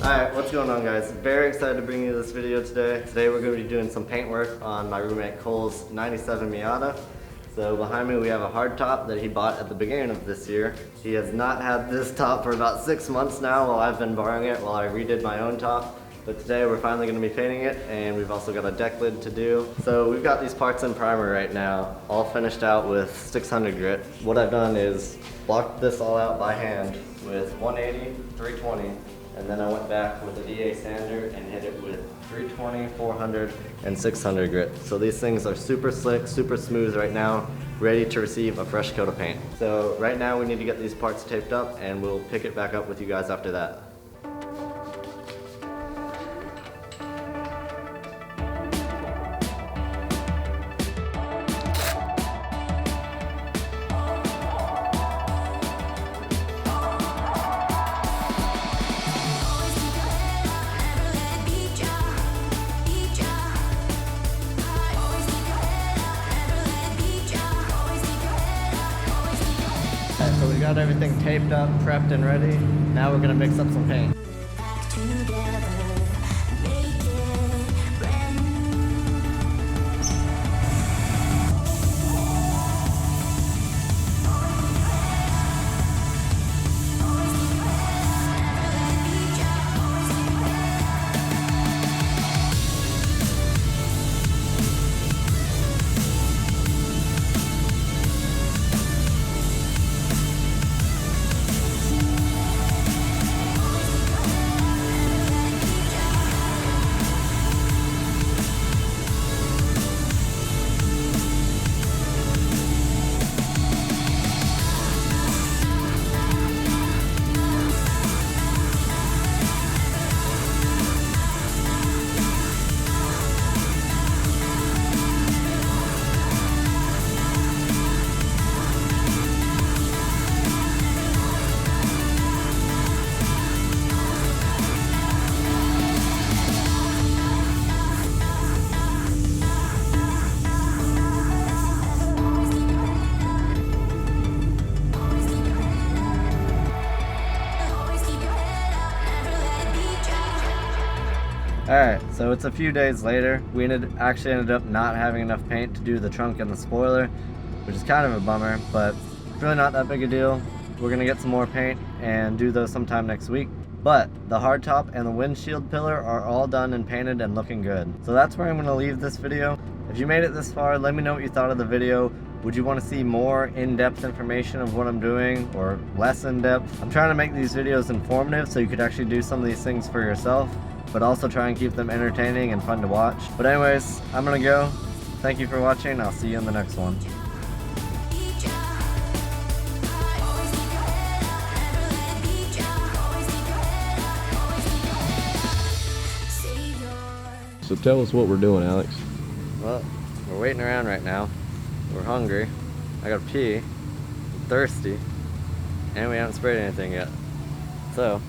Alright, what's going on, guys? Very excited to bring you this video today. Today we're going to be doing some paint work on my roommate Cole's 97 Miata. So behind me we have a hardtop that he bought at the beginning of this year. He has not had this top for about 6 months now while I've been borrowing it while I redid my own top. But today we're finally going to be painting it, and we've also got a deck lid to do. So we've got these parts in primer right now, all finished out with 600 grit. What I've done is blocked this all out by hand with 180, 320, and then I went back with a DA sander and hit it with 320, 400, and 600 grit. So these things are super slick, super smooth right now, ready to receive a fresh coat of paint. So right now we need to get these parts taped up, and we'll pick it back up with you guys after that. So we got everything taped up, prepped, and ready. Now we're gonna mix up some paint. Alright, so it's a few days later. We actually ended up not having enough paint to do the trunk and the spoiler, which is kind of a bummer, but it's really not that big a deal. We're going to get some more paint and do those sometime next week. But the hardtop and the windshield pillar are all done and painted and looking good. So that's where I'm going to leave this video. If you made it this far, let me know what you thought of the video. Would you want to see more in-depth information of what I'm doing, or less in-depth? I'm trying to make these videos informative so you could actually do some of these things for yourself, but also try and keep them entertaining and fun to watch. But anyways, I'm gonna go. Thank you for watching. I'll see you in the next one. So tell us what we're doing, Alex. Well, we're waiting around right now. We're hungry. I gotta pee. I'm thirsty. And we haven't sprayed anything yet. So